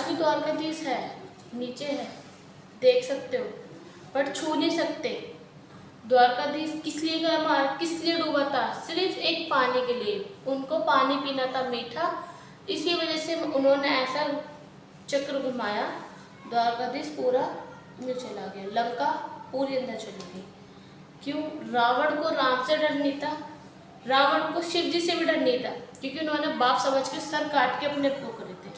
भी द्वारकाधीश है, नीचे है, देख सकते हो, बट छू नहीं सकते। द्वारकाधीश किस लिए गया मार, किस लिए डूबा था? सिर्फ एक पानी के लिए। उनको पानी पीना था मीठा, इसी वजह से उन्होंने ऐसा चक्र घुमाया। द्वारकाधीश पूरा नीचे चला गया, लंका पूरी अंदर चली गई। क्यों? रावण को राम से डर नहीं था, रावण को शिव जी से भी डर नहीं था, क्योंकि उन्होंने बाप समझ के सर काट के अपने को करे थे।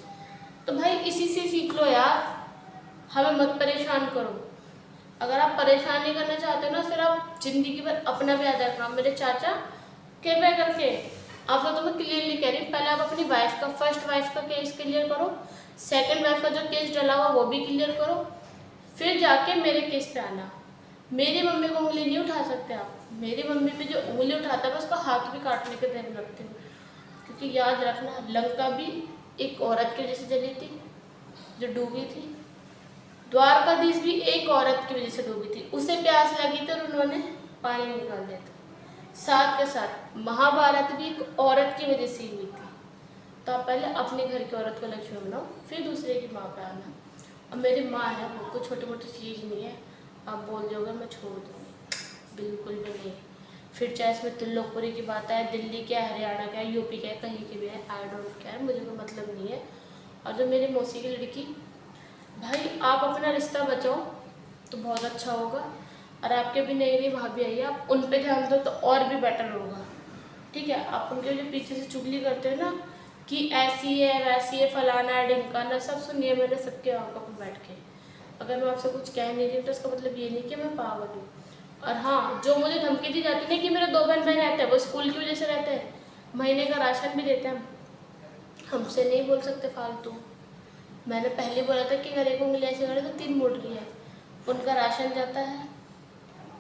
तो भाई इसी से सीख लो यार, हमें मत परेशान करो। अगर आप परेशान नहीं करना चाहते हो ना, फिर आप जिंदगी भर अपना भी याद रखना। मेरे चाचा कृपया करके, आपको तो मैं क्लियरली कह रही हूँ, पहले आप अपनी वाइफ का, फर्स्ट वाइफ का केस क्लियर करो, सेकंड वाइफ का जो केस डला हुआ वो भी क्लियर करो, फिर जाके मेरे केस पे आना। मेरी मम्मी को उंगली नहीं उठा सकते आप। मेरी मम्मी पे जो उंगली उठाता है मैं उसका हाथ भी काटने के दिन रखती हूँ, क्योंकि याद रखना, लंका भी एक औरत की वजह से जली थी जो डूबी थी, द्वारकाधीश भी एक औरत की वजह से डूबी थी। उसे प्यास लगी थी और उन्होंने पानी निकाल दिया था। साथ के साथ महाभारत भी एक औरत की वजह से ही हुई थी। तो आप पहले अपने घर की औरत को लक्ष्मी बनाओ, फिर दूसरे की माँ पे आना। अब मेरी माँ है, वो कोई छोटी मोटी चीज़ नहीं है, आप बोल दोगे मैं छोड़ दूँगी, बिल्कुल भी नहीं। फिर चाहे इसमें त्रिलोकपुरी की बात है, दिल्ली क्या है, हरियाणा क्या है, यूपी क्या है, कहीं की भी है, आई डोंट केयर, मुझे कोई मतलब नहीं है। और जो मेरी मौसी की लड़की, भाई आप अपना रिश्ता बचाओ तो बहुत अच्छा होगा। और आपके भी नई नई भाभी आई है, आप उन पर ध्यान दो तो और भी बेटर होगा, ठीक है। आप उनके जो पीछे से चुगली करते हो ना कि ऐसी है वैसी है, फलाना है ढिमकाना, सब सुनिए मैंने सबके आंखों पर बैठ के। अगर मैं आपसे कुछ कह नहीं रही तो उसका मतलब ये नहीं कि मैं पागल हूँ। और हाँ, जो मुझे धमकी दी जाती है कि मेरे 2 बहन भाई रहते हैं, वो स्कूल की वजह से रहते हैं, महीने का राशन भी देते हैं, हमसे नहीं बोल सकते फालतू। मैंने पहले बोला था कि अगर एक उंगली ऐसे करे तो 3 मुड़ रही है। उनका राशन जाता है,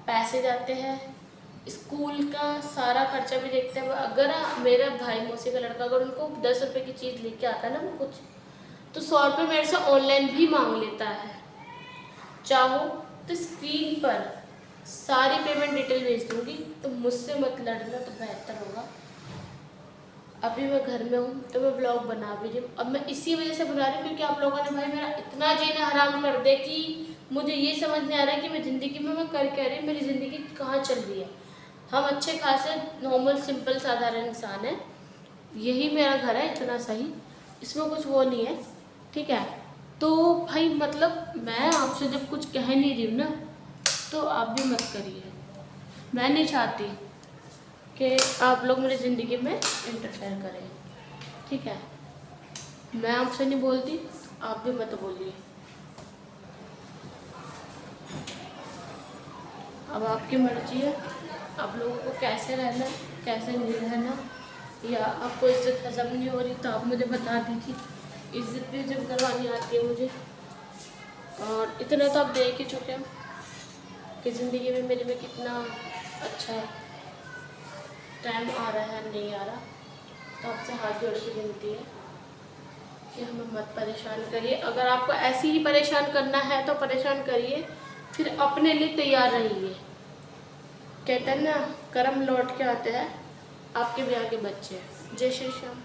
पैसे जाते हैं, स्कूल का सारा खर्चा भी देखते हैं। अगर मेरा भाई मौसी का लड़का अगर उनको 10 रुपये की चीज़ लेके आता है ना वो कुछ, तो 100 रुपये मेरे से ऑनलाइन भी मांग लेता है। चाहो तो स्क्रीन पर सारी पेमेंट डिटेल भेज दूंगी, तो मुझसे मत लड़ना तो बेहतर होगा। अभी मैं घर में हूँ तो मैं ब्लॉग बना भी रही हूँ। अब मैं इसी वजह से बना रही हूँ क्योंकि आप लोगों ने भाई मेरा इतना जीना हराम कर दे कि मुझे ये समझ नहीं आ रहा है कि मैं ज़िंदगी में मैं कर क्या रही हूँ, मेरी ज़िंदगी कहाँ चल रही है। हम अच्छे खासे नॉर्मल सिंपल साधारण इंसान हैं, यही मेरा घर है, इतना सही, इसमें कुछ वो नहीं है, ठीक है। तो भाई मतलब मैं आपसे जब कुछ कह नहीं रही हूँ ना, तो आप भी मत करिए। मैं नहीं चाहती कि आप लोग मेरी ज़िंदगी में इंटरफेयर करें, ठीक है। मैं आपसे नहीं बोलती, आप भी मत बोलिए। अब आपकी मर्जी है, आप लोगों को कैसे रहना कैसे नहीं रहना, या आपको इज्जत हजम नहीं हो रही तो आप मुझे बता दीजिए, इज्जत भी जब करवानी आती है मुझे। और इतना तो आप देख ही चुके हैं कि ज़िंदगी में मेरे में कितना अच्छा टाइम आ रहा है नहीं आ रहा। तो आपसे हाथ जोड़ के विनती है कि हमें मत परेशान करिए। अगर आपको ऐसे ही परेशान करना है तो परेशान करिए, फिर अपने लिए तैयार रहिए। कहते हैं ना, कर्म लौट के आते हैं, आपके ब्याह के बच्चे। जय श्री श्याम।